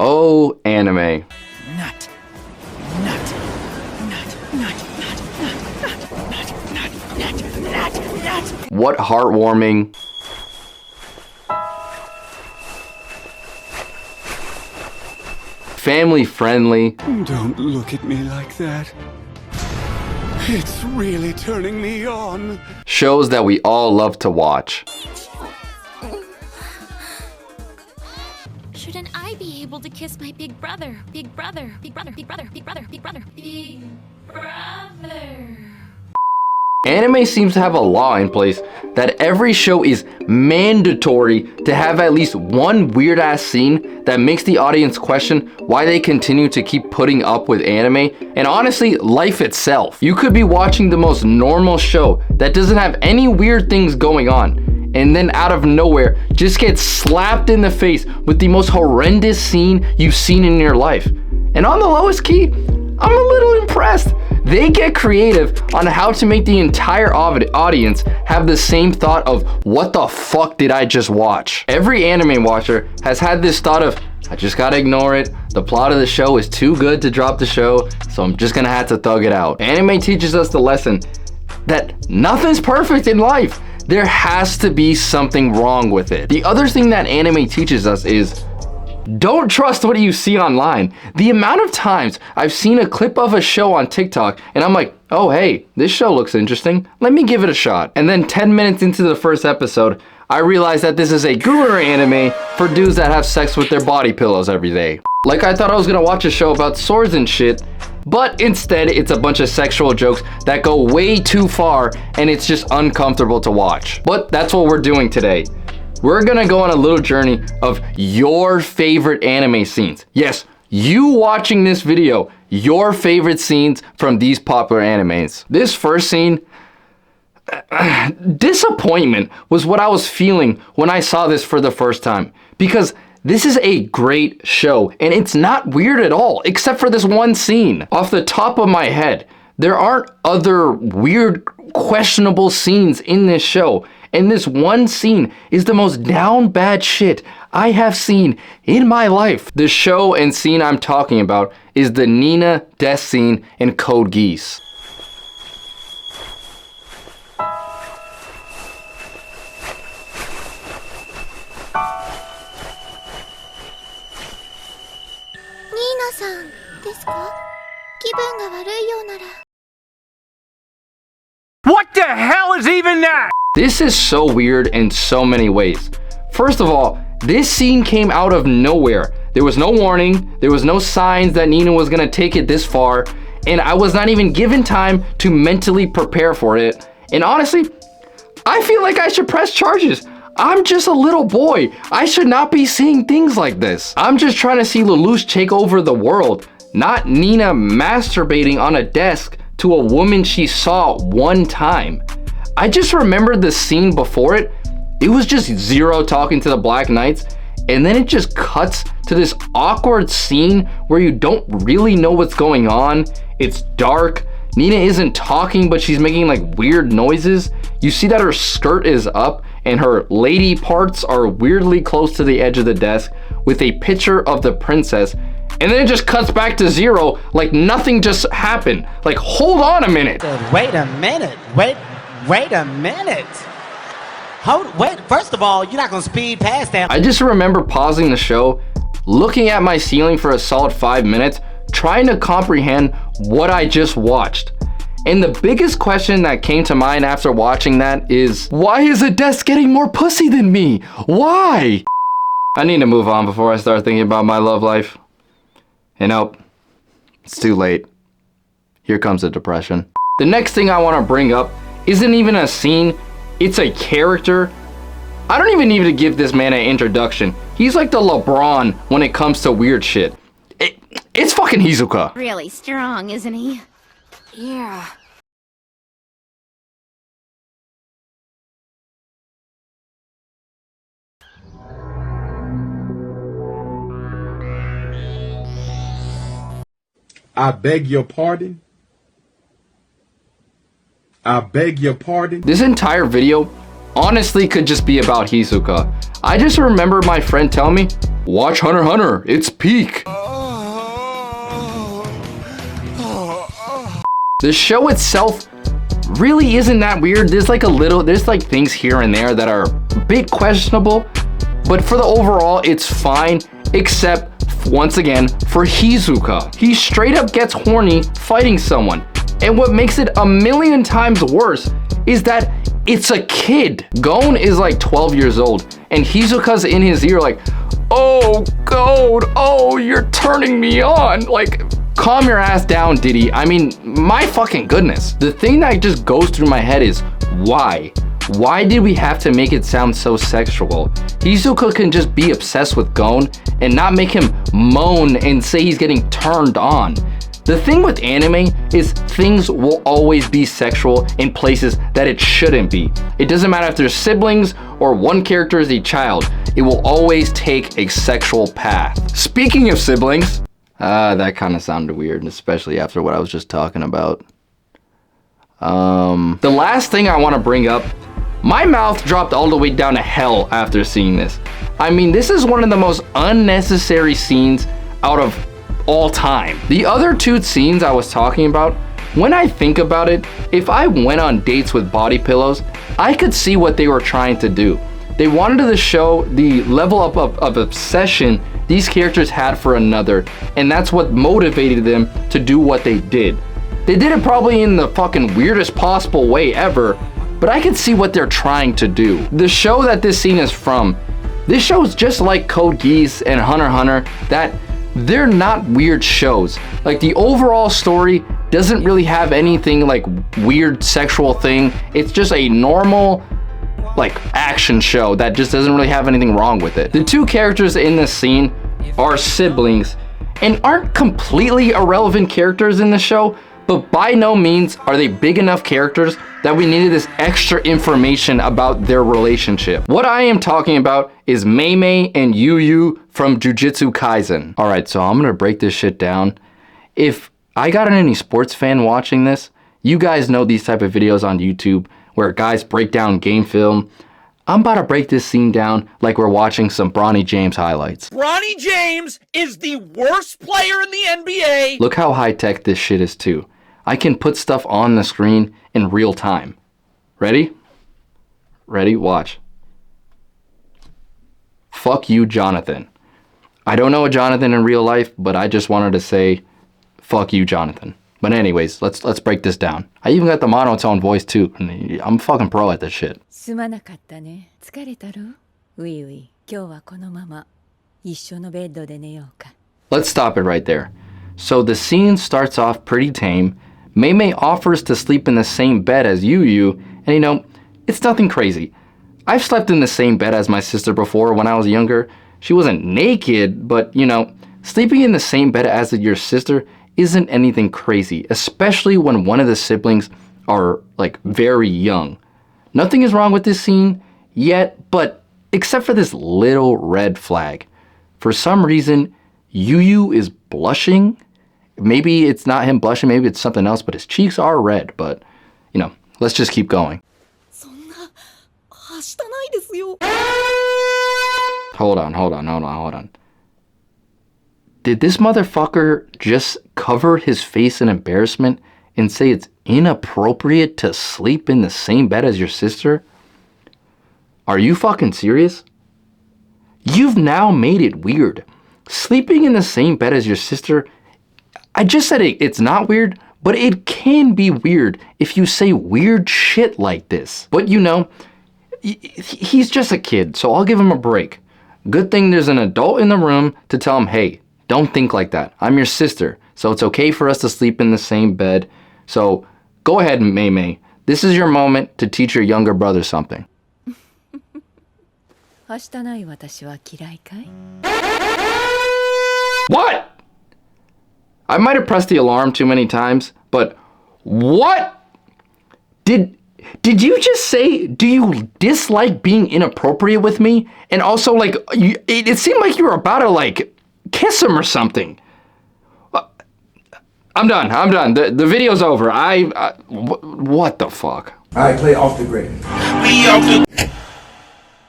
Oh, anime. Nut. Nut. Nut. Nut. Nut. Nut. Nut. Nut. Nut. Nut. What heartwarming. Family friendly. Don't look at me like that. It's really turning me on. Shows that we all love to watch. Shouldn't I be able to kiss my big brother? Big brother. Big brother. Big brother. Big brother. Big brother. Big brother. Anime seems to have a law in place that every show is mandatory to have at least one weird ass scene that makes the audience question why they continue to keep putting up with anime, and honestly, life itself. You could be watching the most normal show that doesn't have any weird things going on, and then out of nowhere, just get slapped in the face with the most horrendous scene you've seen in your life. And on the lowest key, I'm a little impressed. They get creative on how to make the entire audience have the same thought of, what the fuck did I just watch? Every anime watcher has had this thought of, I just gotta ignore it. The plot of the show is too good to drop the show, so I'm just gonna have to thug it out. Anime teaches us the lesson that nothing's perfect in life. There has to be something wrong with it. The other thing that anime teaches us is, don't trust what you see online. The amount of times I've seen a clip of a show on TikTok and I'm like, oh hey, this show looks interesting. Let me give it a shot. And then 10 minutes into the first episode, I realized that this is a goober anime for dudes that have sex with their body pillows every day. Like I thought I was gonna watch a show about swords and shit, but instead it's a bunch of sexual jokes that go way too far and it's just uncomfortable to watch. But that's what we're doing today. We're gonna go on a little journey of your favorite anime scenes. Yes, you watching this video, your favorite scenes from these popular animes. This first scene, disappointment was what I was feeling when I saw this for the first time. Because this is a great show and it's not weird at all, except for this one scene. Off the top of my head, there aren't other weird, questionable scenes in this show. And this one scene is the most down bad shit I have seen in my life. The show and scene I'm talking about is the Nina death scene in Code Geass. Nina-san, ですか? 気分が悪いようなら. What the hell is even that? This is so weird in so many ways. First of all, this scene came out of nowhere. There was no warning, there was no signs that Nina was gonna take it this far, and I was not even given time to mentally prepare for it. And honestly, I feel like I should press charges. I'm just a little boy. I should not be seeing things like this. I'm just trying to see Lelouch take over the world, not Nina masturbating on a desk to a woman she saw one time. I just remembered the scene before it. It was just Zero talking to the Black Knights, and then it just cuts to this awkward scene where you don't really know what's going on. It's dark. Nina isn't talking, but she's making like weird noises. You see that her skirt is up and her lady parts are weirdly close to the edge of the desk with a picture of the princess. And then it just cuts back to Zero like nothing just happened. Like, hold on a minute. Wait a minute. Wait a minute. Wait, first of all, you're not gonna speed past that. I just remember pausing the show, looking at my ceiling for a solid 5 minutes, trying to comprehend what I just watched. And the biggest question that came to mind after watching that is, why is a desk getting more pussy than me? Why? I need to move on before I start thinking about my love life. And nope, it's too late. Here comes the depression. The next thing I want to bring up isn't even a scene, it's a character. I don't even need to give this man an introduction. He's like the LeBron when it comes to weird shit. It's fucking Hizuka. Really strong, isn't he? Yeah. I beg your pardon? I beg your pardon? This entire video honestly could just be about Hisoka. I just remember my friend telling me, watch Hunter x Hunter, it's peak. The show itself really isn't that weird. There's like things here and there that are a bit questionable, but for the overall, it's fine, except once again for Hisoka. He straight up gets horny fighting someone. And what makes it a million times worse is that it's a kid. Gon is like 12 years old, and Hisoka's in his ear like, oh, God, oh, you're turning me on. Like, calm your ass down, Diddy. I mean, my fucking goodness. The thing that just goes through my head is, why? Why did we have to make it sound so sexual? Hisoka can just be obsessed with Gon and not make him moan and say he's getting turned on. The thing with anime is things will always be sexual in places that it shouldn't be. It doesn't matter if they're siblings or one character is a child. It will always take a sexual path. Speaking of siblings, that kind of sounded weird, especially after what I was just talking about. The last thing I want to bring up, my mouth dropped all the way down to hell after seeing this. I mean, this is one of the most unnecessary scenes out of all time. The other two scenes I was talking about, when I think about it, if I went on dates with body pillows, I could see what they were trying to do. They wanted to show the level up of obsession these characters had for another, and that's what motivated them to do what they did. They did it probably in the fucking weirdest possible way ever, but I could see what they're trying to do. The show that this scene is from, this show is just like Code Geass and Hunter x Hunter, that they're not weird shows. Like, the overall story doesn't really have anything like weird sexual thing. It's just a normal like action show that just doesn't really have anything wrong with it. The two characters in this scene are siblings and aren't completely irrelevant characters in the show, but by no means are they big enough characters that we needed this extra information about their relationship. What I am talking about is Mei Mei and Yu Yu from Jujutsu Kaisen. All right, so I'm gonna break this shit down. If I got any sports fan watching this, you guys know these type of videos on YouTube where guys break down game film. I'm about to break this scene down like we're watching some Bronny James highlights. Bronny James is the worst player in the NBA. Look how high tech this shit is too. I can put stuff on the screen in real time. Ready? Ready? Watch. Fuck you, Jonathan. I don't know a Jonathan in real life, but I just wanted to say, fuck you, Jonathan. But anyways, let's break this down. I even got the monotone voice too. I'm fucking pro at this shit. すまなかったね。疲れたろ？ういうい、今日はこのまま一緒のベッドで寝ようか。Let's stop it right there. So the scene starts off pretty tame. Mei Mei offers to sleep in the same bed as Yu Yu, and you know, it's nothing crazy. I've slept in the same bed as my sister before when I was younger. She wasn't naked, but you know, sleeping in the same bed as your sister isn't anything crazy, especially when one of the siblings are like very young. Nothing is wrong with this scene yet, but except for this little red flag. For some reason, Yu Yu is blushing. Maybe it's not him blushing, maybe it's something else, but his cheeks are red. But, you know, let's just keep going. Hold on. Did this motherfucker just cover his face in embarrassment and say it's inappropriate to sleep in the same bed as your sister? Are you fucking serious? You've now made it weird. Sleeping in the same bed as your sister, I just said it's not weird, but it can be weird if you say weird shit like this. But you know, he's just a kid, so I'll give him a break. Good thing there's an adult in the room to tell him, hey, don't think like that. I'm your sister, so it's okay for us to sleep in the same bed. So go ahead, Mei Mei. This is your moment to teach your younger brother something. What? I might have pressed the alarm too many times, but what? Did you just say, do you dislike being inappropriate with me? And also, like, it seemed like you were about to, like, kiss him or something. I'm done. The video's over. What the fuck? All right, play off the grid. We off the